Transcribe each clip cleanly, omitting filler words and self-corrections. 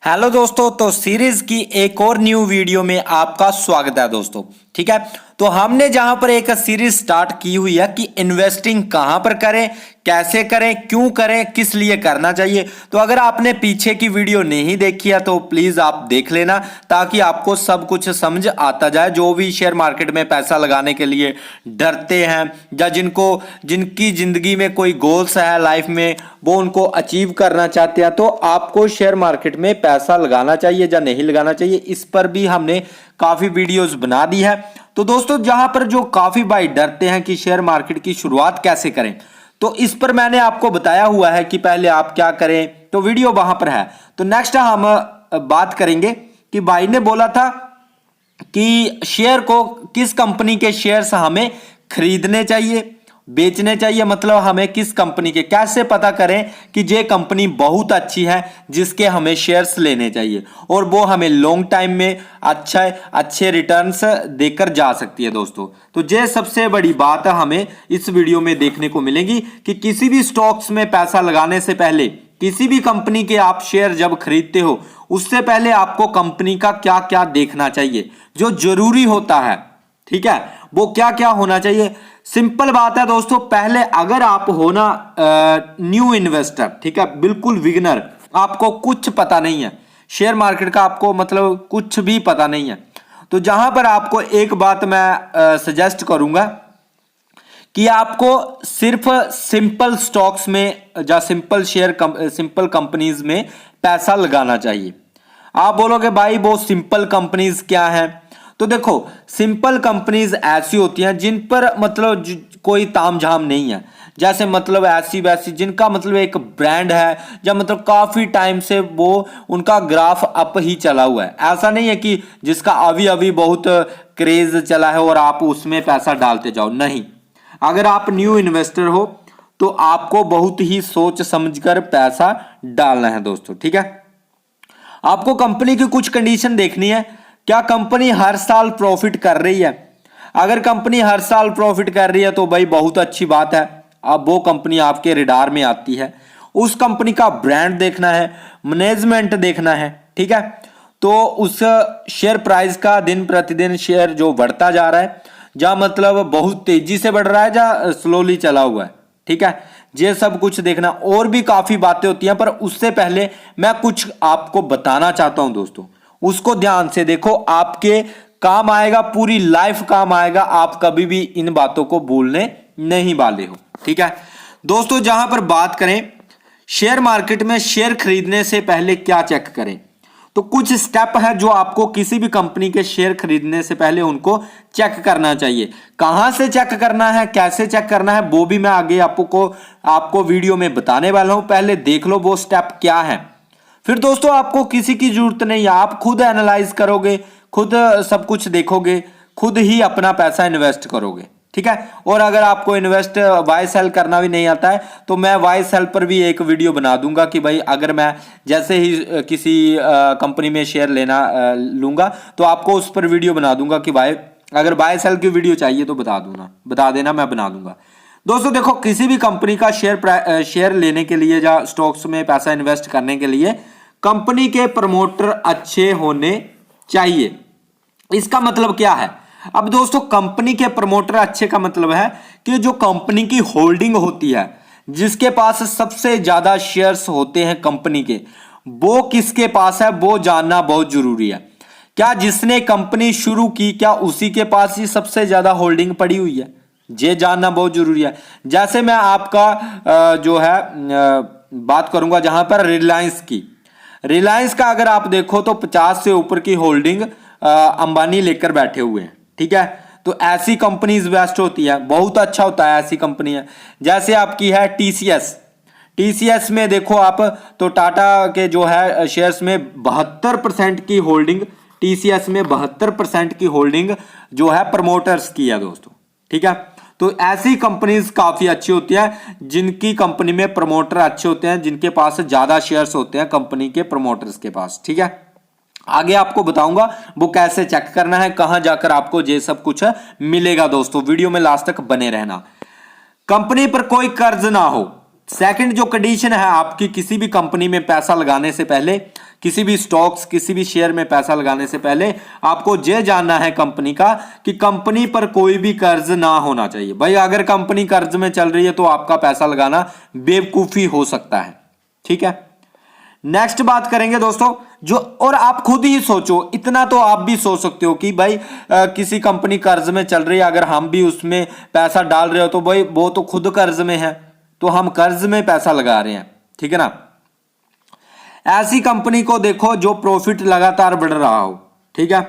Hello दोस्तों, तो series की एक और न्यू वीडियो में आपका स्वागत है दोस्तों। ठीक है, तो हमने जहां पर एक सीरीज स्टार्ट की हुई है कि इन्वेस्टिंग कहां पर करें, कैसे करें, क्यों करें, किस लिए करना चाहिए। तो अगर आपने पीछे की वीडियो नहीं देखी है तो प्लीज आप देख लेना, ताकि आपको सब कुछ समझ आता जाए। जो भी शेयर मार्केट में पैसा लगाने के लिए डरते हैं या जिनकी जिंदगी में कोई गोल्स है लाइफ में, वो उनको अचीव करना चाहते हैं, तो आपको शेयर मार्केट में पैसा लगाना चाहिए या नहीं लगाना चाहिए, इस पर भी हमने काफी वीडियोस बना दी है। तो दोस्तों, जहां पर जो काफी भाई डरते हैं कि शेयर मार्केट की शुरुआत कैसे करें, तो इस पर मैंने आपको बताया हुआ है कि पहले आप क्या करें, तो वीडियो वहां पर है। तो नेक्स्ट हम बात करेंगे कि भाई ने बोला था कि शेयर को, किस कंपनी के शेयर्स हमें खरीदने चाहिए, बेचने चाहिए, मतलब हमें किस कंपनी के, कैसे पता करें कि ये कंपनी बहुत अच्छी है जिसके हमें शेयर्स लेने चाहिए और वो हमें लॉन्ग टाइम में अच्छे रिटर्न्स देकर जा सकती है दोस्तों। तो ये सबसे बड़ी बात हमें इस वीडियो में देखने को मिलेगी कि किसी भी स्टॉक्स में पैसा लगाने से पहले, किसी भी कंपनी के आप शेयर जब खरीदते हो, उससे पहले आपको कंपनी का क्या क्या देखना चाहिए, जो जरूरी होता है। ठीक है, वो क्या क्या होना चाहिए। सिंपल बात है दोस्तों, पहले अगर आप हो ना न्यू इन्वेस्टर, ठीक है, बिल्कुल बिगिनर, आपको कुछ पता नहीं है शेयर मार्केट का, आपको मतलब कुछ भी पता नहीं है, तो जहां पर आपको एक बात मैं सजेस्ट करूंगा कि आपको सिर्फ सिंपल स्टॉक्स में या सिंपल कंपनीज में पैसा लगाना चाहिए। आप बोलोगे भाई वो सिंपल कंपनीज क्या हैं, तो देखो, सिंपल कंपनीज ऐसी होती हैं जिन पर मतलब कोई तामझाम नहीं है, जैसे मतलब ऐसी वैसी जिनका मतलब एक ब्रांड है, या मतलब काफी टाइम से वो उनका ग्राफ अप ही चला हुआ है। ऐसा नहीं है कि जिसका अभी अभी बहुत क्रेज चला है और आप उसमें पैसा डालते जाओ, नहीं। अगर आप न्यू इन्वेस्टर हो तो आपको बहुत ही सोच समझकर पैसा डालना है दोस्तों। ठीक है, आपको कंपनी की कुछ कंडीशन देखनी है। क्या कंपनी हर साल प्रॉफिट कर रही है? अगर कंपनी हर साल प्रॉफिट कर रही है तो भाई बहुत अच्छी बात है, अब वो कंपनी आपके रिडार में आती है। उस कंपनी का ब्रांड देखना है, मैनेजमेंट देखना है। ठीक है, तो उस शेयर प्राइस का दिन प्रतिदिन शेयर जो बढ़ता जा रहा है, या मतलब बहुत तेजी से बढ़ रहा है या स्लोली चला हुआ है। ठीक है, ये सब कुछ देखना, और भी काफी बातें होती हैं, पर उससे पहले मैं कुछ आपको बताना चाहता हूं दोस्तों, उसको ध्यान से देखो, आपके काम आएगा, पूरी लाइफ काम आएगा, आप कभी भी इन बातों को भूलने नहीं वाले हो। ठीक है दोस्तों, जहां पर बात करें शेयर मार्केट में शेयर खरीदने से पहले क्या चेक करें, तो कुछ स्टेप है जो आपको किसी भी कंपनी के शेयर खरीदने से पहले उनको चेक करना चाहिए। कहां से चेक करना है, कैसे चेक करना है, वो भी मैं आगे आपको वीडियो में बताने वाला हूं। पहले देख लो वो स्टेप क्या है, फिर दोस्तों आपको किसी की जरूरत नहीं है, आप खुद एनालाइज करोगे, खुद सब कुछ देखोगे, खुद ही अपना पैसा इन्वेस्ट करोगे। ठीक है, और अगर आपको इन्वेस्ट बाय सेल करना भी नहीं आता है तो मैं बाय सेल पर भी एक वीडियो बना दूंगा कि भाई अगर मैं जैसे ही किसी कंपनी में शेयर लूंगा तो आपको उस पर वीडियो बना दूंगा कि भाई अगर बाय सेल की वीडियो चाहिए तो बता देना, मैं बना दूंगा। दोस्तों देखो, किसी भी कंपनी का शेयर लेने के लिए या स्टॉक्स में पैसा इन्वेस्ट करने के लिए कंपनी के प्रमोटर अच्छे होने चाहिए। इसका मतलब क्या है? अब दोस्तों, कंपनी के प्रमोटर अच्छे का मतलब है कि जो कंपनी की होल्डिंग होती है, जिसके पास सबसे ज्यादा शेयर्स होते हैं कंपनी के, वो किसके पास है वो जानना बहुत जरूरी है। क्या जिसने कंपनी शुरू की, क्या उसी के पास ही सबसे ज्यादा होल्डिंग पड़ी हुई है? ये जानना बहुत जरूरी है। जैसे मैं आपका जो है बात करूंगा जहां पर रिलायंस का अगर आप देखो तो 50 से ऊपर की होल्डिंग अंबानी लेकर बैठे हुए हैं। ठीक है, तो ऐसी कंपनीज बेस्ट होती है, बहुत अच्छा होता है ऐसी कंपनी है। जैसे आपकी है टीसीएस में देखो आप, तो टाटा के जो है शेयर्स में 72% की होल्डिंग, टीसीएस में 72% की होल्डिंग जो है प्रमोटर्स की है दोस्तों। ठीक है, तो ऐसी कंपनीज काफी अच्छी होती है जिनकी कंपनी में प्रमोटर अच्छे होते हैं, जिनके पास ज्यादा शेयर्स होते हैं कंपनी के प्रमोटर्स के पास। ठीक है, आगे आपको बताऊंगा वो कैसे चेक करना है, कहां जाकर आपको ये सब कुछ मिलेगा दोस्तों। वीडियो में लास्ट तक बने रहना। कंपनी पर कोई कर्ज ना हो, सेकंड जो कंडीशन है आपकी, किसी भी कंपनी में पैसा लगाने से पहले, किसी भी स्टॉक्स, किसी भी शेयर में पैसा लगाने से पहले आपको ये जानना है कंपनी का कि कंपनी पर कोई भी कर्ज ना होना चाहिए। भाई अगर कंपनी कर्ज में चल रही है तो आपका पैसा लगाना बेवकूफी हो सकता है, ठीक है। नेक्स्ट बात करेंगे दोस्तों, जो और आप खुद ही सोचो, इतना तो आप भी सोच सकते हो कि भाई किसी कंपनी कर्ज में चल रही है, अगर हम भी उसमें पैसा डाल रहे हो तो भाई वो तो खुद कर्ज में है, तो हम कर्ज में पैसा लगा रहे हैं, ठीक है ना। ऐसी कंपनी को देखो जो प्रॉफिट लगातार बढ़ रहा हो, ठीक है,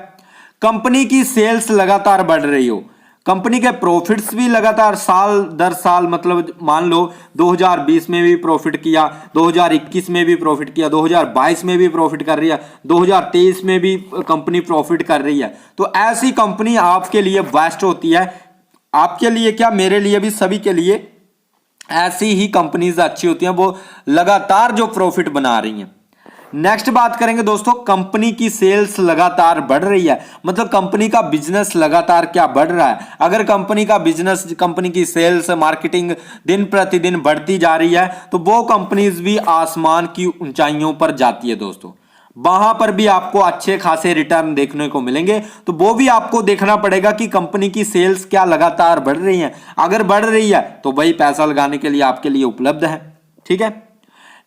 कंपनी की सेल्स लगातार बढ़ रही हो, कंपनी के प्रॉफिट्स भी लगातार साल दर साल, मतलब मान लो 2020 में भी प्रॉफिट किया, 2021 में भी प्रॉफिट किया, 2022 में भी प्रॉफिट कर रही है, 2023 में भी कंपनी प्रॉफिट कर रही है, तो ऐसी कंपनी आपके लिए बेस्ट होती है। आपके लिए क्या, मेरे लिए भी, सभी के लिए ऐसी ही कंपनीज अच्छी होती हैं, वो लगातार जो प्रॉफिट बना रही हैं। नेक्स्ट बात करेंगे दोस्तों, कंपनी की सेल्स लगातार बढ़ रही है, मतलब कंपनी का बिजनेस लगातार क्या बढ़ रहा है। अगर कंपनी का बिजनेस, कंपनी की सेल्स, मार्केटिंग दिन प्रतिदिन बढ़ती जा रही है तो वो कंपनीज भी आसमान की ऊंचाइयों पर जाती है दोस्तों, वहां पर भी आपको अच्छे खासे रिटर्न देखने को मिलेंगे। तो वो भी आपको देखना पड़ेगा कि कंपनी की सेल्स क्या लगातार बढ़ रही है। अगर बढ़ रही है तो भाई पैसा लगाने के लिए आपके लिए उपलब्ध है, ठीक है।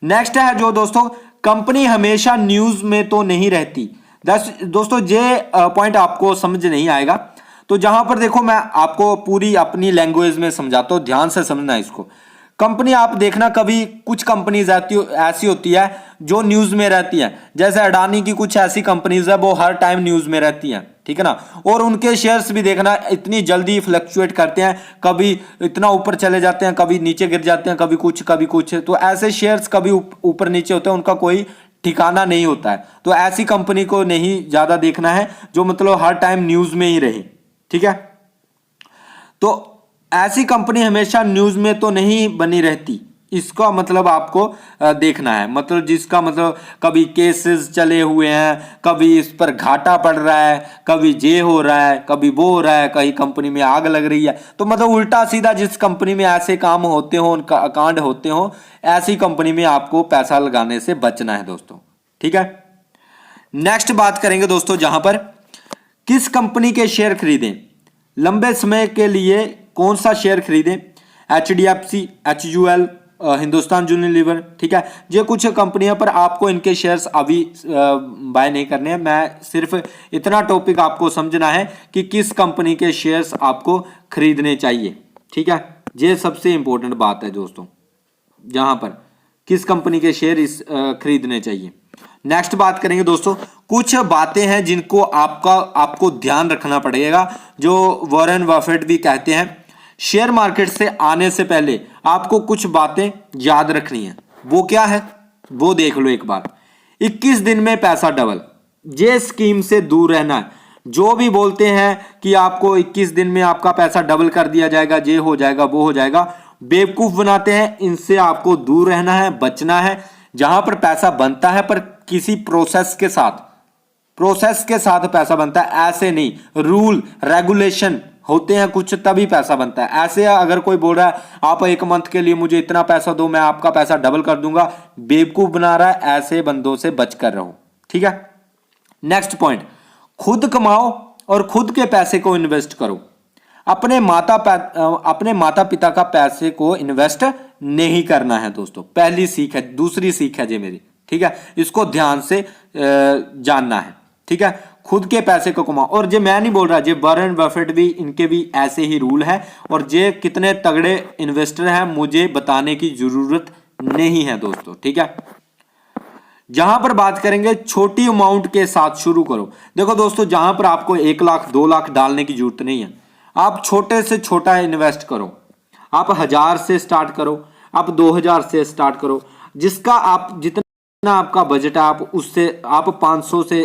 नेक्स्ट है जो दोस्तों, कंपनी हमेशा न्यूज में तो नहीं रहती। दोस्तों ये पॉइंट आपको समझ नहीं आएगा, तो जहां पर देखो मैं आपको पूरी अपनी लैंग्वेज में समझाता हूं, ध्यान से समझना इसको। कंपनी आप देखना, कभी कुछ कंपनीज ऐसी होती है जो न्यूज में रहती है, जैसे अडानी की कुछ ऐसी कंपनीज है वो हर टाइम न्यूज में रहती हैं, ठीक है ना। और उनके शेयर्स भी देखना इतनी जल्दी फ्लक्चुएट करते हैं, कभी इतना ऊपर चले जाते हैं, कभी नीचे गिर जाते हैं, कभी कुछ कभी कुछ, तो ऐसे शेयर्स कभी ऊपर नीचे होते हैं, उनका कोई ठिकाना नहीं होता है। तो ऐसी कंपनी को नहीं ज्यादा देखना है जो मतलब हर टाइम न्यूज में ही रहे, ठीक है। तो ऐसी कंपनी हमेशा न्यूज में तो नहीं बनी रहती, इसका मतलब आपको देखना है, मतलब जिसका मतलब कभी केसेस चले हुए हैं, कभी इस पर घाटा पड़ रहा है, कभी ये हो रहा है, कभी वो हो रहा है, कहीं कंपनी में आग लग रही है, तो मतलब उल्टा सीधा जिस कंपनी में ऐसे काम होते हो, उनका कांड होते हो, ऐसी कंपनी में आपको पैसा लगाने से बचना है दोस्तों, ठीक है। नेक्स्ट बात करेंगे दोस्तों, जहां पर किस कंपनी के शेयर खरीदें, लंबे समय के लिए कौन सा शेयर खरीदें, HDFC, HUL, हिंदुस्तान यूनिलीवर, ठीक है। ये कुछ कंपनियां पर आपको इनके शेयर्स अभी बाय नहीं करने हैं, मैं सिर्फ इतना टॉपिक आपको समझना है कि किस कंपनी के शेयर्स आपको खरीदने चाहिए, ठीक है। ये सबसे इंपॉर्टेंट बात है दोस्तों, जहां पर किस कंपनी के शेयर खरीदने चाहिए। नेक्स्ट बात करेंगे दोस्तों, कुछ बातें हैं जिनको आपको ध्यान रखना पड़ेगा, जो वॉरेन बफेट भी कहते हैं, शेयर मार्केट से आने से पहले आपको कुछ बातें याद रखनी है। वो क्या है, वो देख लो एक बार। 21 दिन में पैसा डबल, ये स्कीम से दूर रहना है। जो भी बोलते हैं कि आपको 21 दिन में आपका पैसा डबल कर दिया जाएगा, ये हो जाएगा, वो हो जाएगा, बेवकूफ बनाते हैं, इनसे आपको दूर रहना है, बचना है। जहां पर पैसा बनता है पर किसी प्रोसेस के साथ पैसा बनता है, ऐसे नहीं, रूल रेगुलेशन होते हैं कुछ, तभी पैसा बनता है। ऐसे अगर कोई बोल रहा है आप 1 मंथ के लिए मुझे इतना पैसा दो, मैं आपका पैसा डबल कर दूंगा, बेवकूफ बना रहा है, ऐसे बंदों से बच कर रहो, ठीक है। नेक्स्ट पॉइंट, खुद कमाओ और खुद के पैसे को इन्वेस्ट करो। अपने माता पिता का पैसे को इन्वेस्ट नहीं करना है दोस्तों, पहली सीख है। दूसरी सीख है जी मेरी, ठीक है, इसको ध्यान से जानना है, ठीक है। खुद के पैसे को कमाओ, और ये मैं नहीं बोल रहा, ये वॉरेन बफेट भी, इनके भी ऐसे ही रूल है, और ये कितने तगड़े इन्वेस्टर हैं मुझे बताने की जरूरत नहीं है दोस्तों, ठीक है। जहां पर बात करेंगे छोटी अमाउंट के साथ शुरू करो। देखो दोस्तों, जहां पर आपको 1 लाख 2 लाख डालने की जरूरत नहीं है, आप छोटे से छोटा इन्वेस्ट करो। आप 1000 से स्टार्ट करो, आप 2000 से स्टार्ट करो, जिसका आप जितना आपका बजट है आप उससे आप 500 से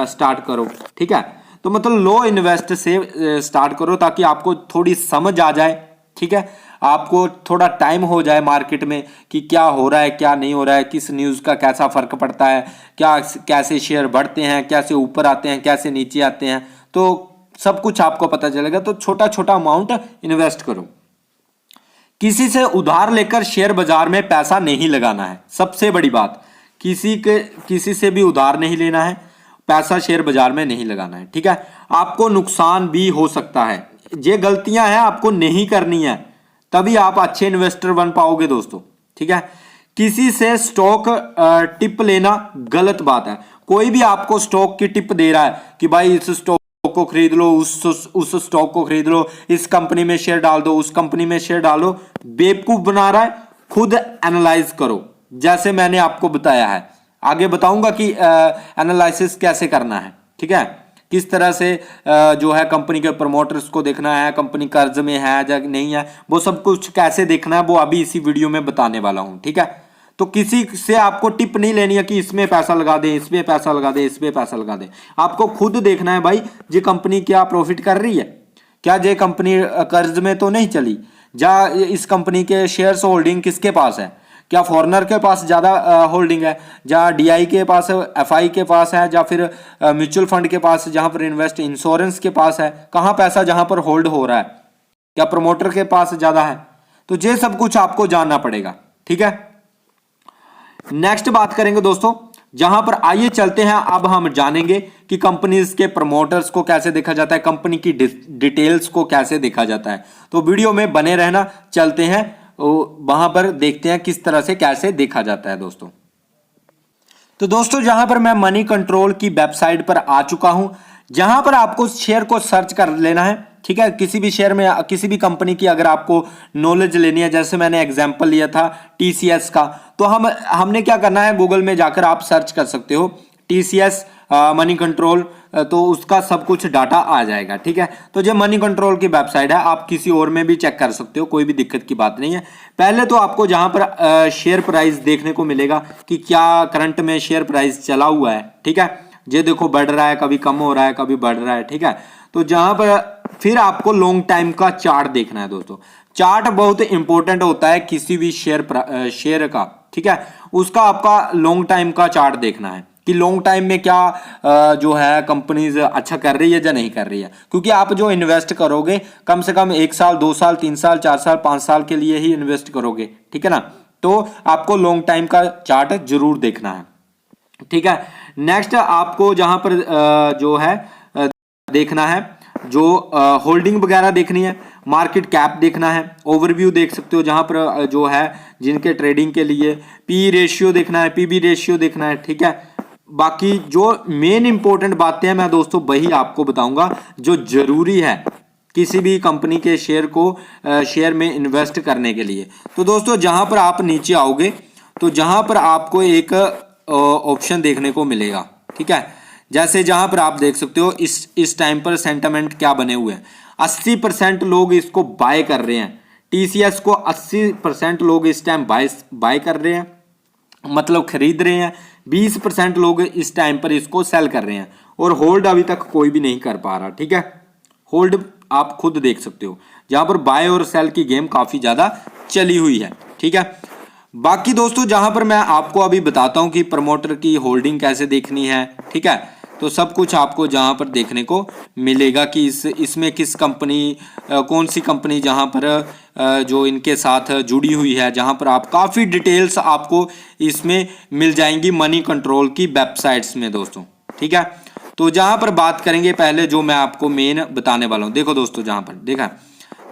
स्टार्ट करो, ठीक है। तो मतलब लो इन्वेस्ट से स्टार्ट करो, ताकि आपको थोड़ी समझ आ जाए, ठीक है, आपको थोड़ा टाइम हो जाए मार्केट में कि क्या हो रहा है, क्या नहीं हो रहा है, किस न्यूज़ का कैसा फर्क पड़ता है, क्या कैसे शेयर बढ़ते हैं, कैसे ऊपर आते हैं, कैसे नीचे आते हैं, तो सब कुछ आपको पता चलेगा। तो छोटा छोटा अमाउंट इन्वेस्ट करो। किसी से उधार लेकर शेयर बाजार में पैसा नहीं लगाना है, सबसे बड़ी बात। किसी से भी उधार नहीं लेना है, पैसा शेयर बाजार में नहीं लगाना है, ठीक है। आपको नुकसान भी हो सकता है, ये गलतियां हैं आपको नहीं करनी है, तभी आप अच्छे इन्वेस्टर बन पाओगे दोस्तों, ठीक है। किसी से स्टॉक टिप लेना गलत बात है। कोई भी आपको स्टॉक की टिप दे रहा है कि भाई इस स्टॉक को खरीद लो, उस स्टॉक को खरीद लो, इस कंपनी में शेयर डाल दो, उस कंपनी में शेयर डालो, बेवकूफ बना रहा है। खुद एनालाइज करो, जैसे मैंने आपको बताया है। आगे बताऊंगा कि एनालिसिस कैसे करना है, ठीक है। किस तरह से जो है कंपनी के प्रमोटर्स को देखना है, कंपनी कर्ज में है या नहीं है, वो सब कुछ कैसे देखना है, वो अभी इसी वीडियो में बताने वाला हूं, ठीक है। तो किसी से आपको टिप नहीं लेनी है कि इसमें पैसा लगा दे, इसमें पैसा लगा दे, इसमें पैसा लगा दे। आपको खुद देखना है भाई ये कंपनी क्या प्रॉफिट कर रही है, क्या ये कंपनी कर्ज में तो नहीं चली, या इस कंपनी के शेयर्स होल्डिंग किसके पास है, क्या फॉरेनर के पास ज़्यादा होल्डिंग है, या डीआई के पास है, एफआई के पास है, या फिर म्यूचुअल फंड के पास जहां पर इन्वेस्ट, इंश्योरेंस के पास है, कहां पैसा जहां पर होल्ड हो रहा है, क्या प्रमोटर के पास ज़्यादा है। तो ये सब कुछ आपको जानना पड़ेगा, ठीक है। नेक्स्ट बात करेंगे दोस्तों, जहां पर आइए चलते हैं, अब हम जानेंगे कि कंपनीज के प्रमोटर्स को कैसे देखा जाता है, कंपनी की डिटेल्स को कैसे देखा जाता है। तो वीडियो में बने रहना, चलते हैं वहां पर देखते हैं किस तरह से कैसे देखा जाता है दोस्तों। तो दोस्तों जहां पर मैं मनी कंट्रोल की वेबसाइट पर आ चुका हूं, जहां पर आपको शेयर को सर्च कर लेना है, ठीक है। किसी भी शेयर में, किसी भी कंपनी की अगर आपको नॉलेज लेनी है, जैसे मैंने एग्जांपल लिया था टीसीएस का, तो हमने क्या करना है, गूगल में जाकर आप सर्च कर सकते हो टीसीएस मनी कंट्रोल, तो उसका सब कुछ डाटा आ जाएगा, ठीक है। तो जो मनी कंट्रोल की वेबसाइट है, आप किसी और में भी चेक कर सकते हो, कोई भी दिक्कत की बात नहीं है। पहले तो आपको जहां पर शेयर प्राइस देखने को मिलेगा कि क्या करंट में शेयर प्राइस चला हुआ है, ठीक है। ये देखो बढ़ रहा है, कभी कम हो रहा है, कभी बढ़ रहा है, ठीक है। तो जहां पर फिर आपको लॉन्ग टाइम का चार्ट देखना है दोस्तों। चार्ट बहुत इंपॉर्टेंट होता है किसी भी शेयर का, ठीक है। उसका आपका लॉन्ग टाइम का चार्ट देखना है कि लॉन्ग टाइम में क्या जो है कंपनीज अच्छा कर रही है या नहीं कर रही है, क्योंकि आप जो इन्वेस्ट करोगे कम से कम 1 साल, 2 साल, 3 साल, 4 साल, 5 साल के लिए ही इन्वेस्ट करोगे, ठीक है ना। तो आपको लॉन्ग टाइम का चार्ट जरूर देखना है, ठीक है। नेक्स्ट आपको जहां पर जो है देखना है, जो होल्डिंग वगैरह देखनी है, मार्केट कैप देखना है, ओवरव्यू देख सकते हो जहां पर जो है जिनके ट्रेडिंग के लिए पी रेशियो देखना है, पीबी रेशियो देखना है, ठीक है। बाकी जो मेन इंपॉर्टेंट बातें हैं मैं दोस्तों वही आपको बताऊंगा जो जरूरी है किसी भी कंपनी के शेयर में इन्वेस्ट करने के लिए। तो दोस्तों जहां पर आप नीचे आओगे तो जहां पर आपको एक ऑप्शन देखने को मिलेगा, ठीक है। जैसे जहां पर आप देख सकते हो इस टाइम पर सेंटिमेंट क्या बने हुए हैं, 80% लोग इसको बाय कर रहे हैं, टीसीएस को 80% लोग इस टाइम बाय कर रहे हैं, मतलब खरीद रहे हैं। 20% लोग इस टाइम पर इसको सेल कर रहे हैं, और होल्ड अभी तक कोई भी नहीं कर पा रहा, ठीक है। होल्ड आप खुद देख सकते हो, जहां पर बाय और सेल की गेम काफी ज्यादा चली हुई है, ठीक है। बाकी दोस्तों जहां पर मैं आपको अभी बताता हूं कि प्रमोटर की होल्डिंग कैसे देखनी है, ठीक है। तो सब कुछ आपको जहां पर देखने को मिलेगा कि इसमें किस कंपनी, कौन सी कंपनी जहां पर जो इनके साथ जुड़ी हुई है, जहां पर आप काफ़ी डिटेल्स आपको इसमें मिल जाएंगी मनी कंट्रोल की वेबसाइट्स में दोस्तों, ठीक है। तो जहां पर बात करेंगे पहले जो मैं आपको मेन बताने वाला हूं, देखो दोस्तों जहां पर देखा,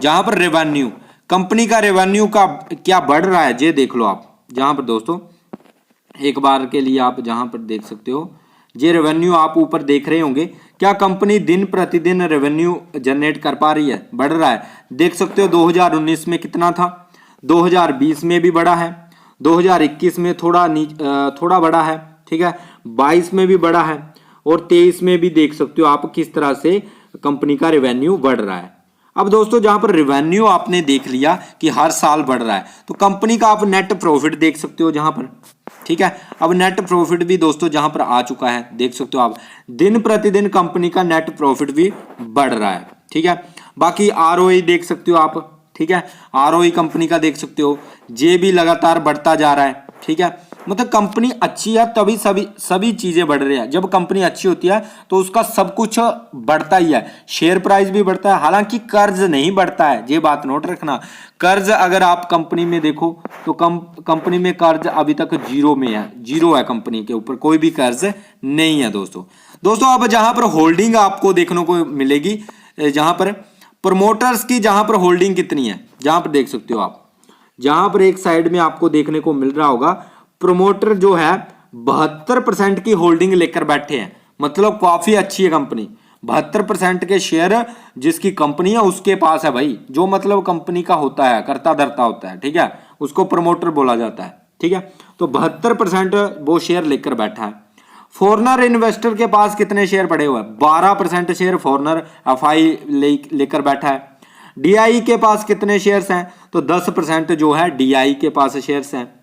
जहां पर रेवेन्यू, कंपनी का रेवेन्यू का क्या बढ़ रहा है ये देख लो आप। जहां पर दोस्तों एक बार के लिए आप जहां पर देख सकते हो, ये रेवेन्यू आप ऊपर देख रहे होंगे, क्या कंपनी दिन प्रतिदिन रेवेन्यू जनरेट कर पा रही है, बढ़ रहा है। देख सकते हो 2019 में कितना था, 2020 में भी बढ़ा है, 2021 में थोड़ा बढ़ा है, ठीक है, 22 में भी बढ़ा है, और 23 में भी देख सकते हो आप किस तरह से कंपनी का रेवेन्यू बढ़ रहा है। अब दोस्तों जहां पर रेवेन्यू आपने देख लिया कि हर साल बढ़ रहा है, तो कंपनी का आप नेट प्रॉफिट देख सकते हो जहां पर, ठीक है। अब नेट प्रॉफिट भी दोस्तों जहां पर आ चुका है, देख सकते हो आप दिन प्रतिदिन कंपनी का नेट प्रॉफिट भी बढ़ रहा है, ठीक है। बाकी आरओई देख सकते हो आप, ठीक है, आरओई कंपनी का देख सकते हो, जे भी लगातार बढ़ता जा रहा है, ठीक है। मतलब कंपनी अच्छी है तभी सभी चीजें बढ़ रही है। जब कंपनी अच्छी होती है तो उसका सब कुछ बढ़ता ही है, शेयर प्राइस भी बढ़ता है। हालांकि कर्ज नहीं बढ़ता है, ये बात नोट रखना। कर्ज अगर आप कंपनी में देखो तो कंपनी में कर्ज अभी तक जीरो में है, जीरो है, कंपनी के ऊपर कोई भी कर्ज नहीं है दोस्तों। अब जहां पर होल्डिंग आपको देखने को मिलेगी, जहां पर प्रमोटर्स की जहां पर होल्डिंग कितनी है, जहां पर देख सकते हो आप, जहां पर एक साइड में आपको देखने को मिल रहा होगा प्रमोटर जो है 72% की होल्डिंग लेकर बैठे हैं। मतलब काफी अच्छी है कंपनी। 72% के शेयर जिसकी कंपनी है उसके पास है भाई, जो मतलब कंपनी का होता है, करता धरता होता है, ठीक है, उसको प्रमोटर बोला जाता है, ठीक है। तो 72% वो शेयर लेकर बैठा है। फॉरनर इन्वेस्टर के पास कितने शेयर पड़े हुए हैं? 12% शेयर फॉरनर एफआई लेकर बैठा है। डीआई के पास कितने शेयर्स हैं? तो 10% जो है डीआई के पास शेयर्स हैं।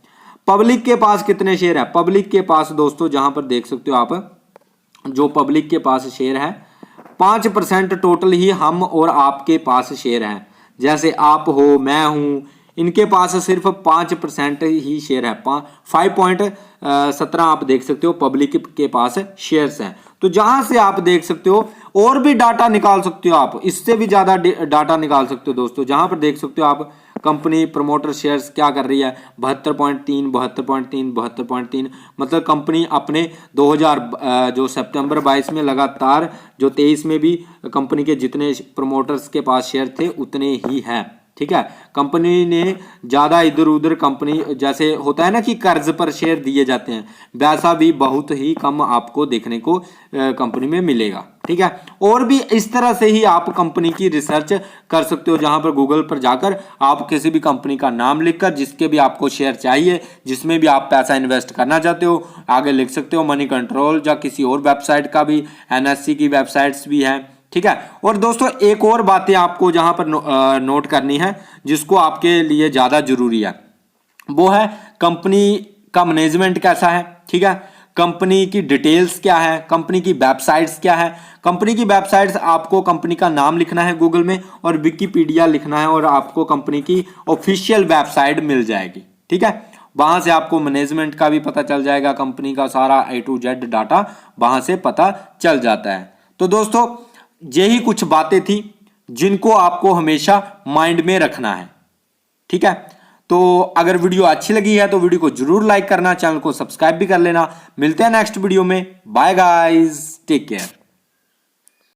पब्लिक के पास कितने शेयर है? पब्लिक के पास दोस्तों जहां पर देख सकते हो आप, जो पब्लिक के पास शेयर है 5% टोटल ही हम और आपके पास शेयर हैं। जैसे आप हो, मैं हूं, इनके पास सिर्फ 5% ही शेयर है। 5.17 आप देख सकते हो पब्लिक के पास शेयर्स हैं। तो जहां से आप देख सकते हो और भी डाटा निकाल सकते हो आप, इससे भी ज्यादा डाटा निकाल सकते हो दोस्तों। जहां पर देख सकते हो आप कंपनी प्रमोटर शेयर्स क्या कर रही है, 72.3, 72.3, 72.3। मतलब कंपनी अपने 2000 जो सितंबर 22 में लगातार, जो 23 में भी कंपनी के जितने प्रमोटर्स के पास शेयर थे उतने ही हैं, ठीक है। कंपनी ने ज्यादा इधर उधर, कंपनी जैसे होता है ना कि कर्ज पर शेयर दिए जाते हैं, वैसा भी बहुत ही कम आपको देखने को कंपनी में मिलेगा, ठीक है। और भी इस तरह से ही आप कंपनी की रिसर्च कर सकते हो, जहां पर गूगल पर जाकर आप किसी भी कंपनी का नाम लिखकर, जिसके भी आपको शेयर चाहिए, जिसमें भी आप पैसा इन्वेस्ट करना चाहते हो, आगे लिख सकते हो मनी कंट्रोल या किसी और वेबसाइट का भी, एनएससी की वेबसाइट्स भी हैं, ठीक है। और दोस्तों एक और बातें आपको जहां पर नोट करनी है, जिसको आपके लिए ज्यादा जरूरी है, वो है कंपनी का मैनेजमेंट कैसा है, ठीक है। कंपनी की डिटेल्स क्या है, कंपनी की वेबसाइट्स क्या है। कंपनी की वेबसाइट्स आपको कंपनी का नाम लिखना है गूगल में और विकिपीडिया लिखना है, और आपको कंपनी की ऑफिशियल वेबसाइट मिल जाएगी, ठीक है। वहां से आपको मैनेजमेंट का भी पता चल जाएगा, कंपनी का सारा A to Z डाटा वहां से पता चल जाता है। तो दोस्तों यही कुछ बातें थी जिनको आपको हमेशा माइंड में रखना है, ठीक है। तो अगर वीडियो अच्छी लगी है तो वीडियो को जरूर लाइक करना, चैनल को सब्सक्राइब भी कर लेना। मिलते हैं नेक्स्ट वीडियो में। Bye guys, take care.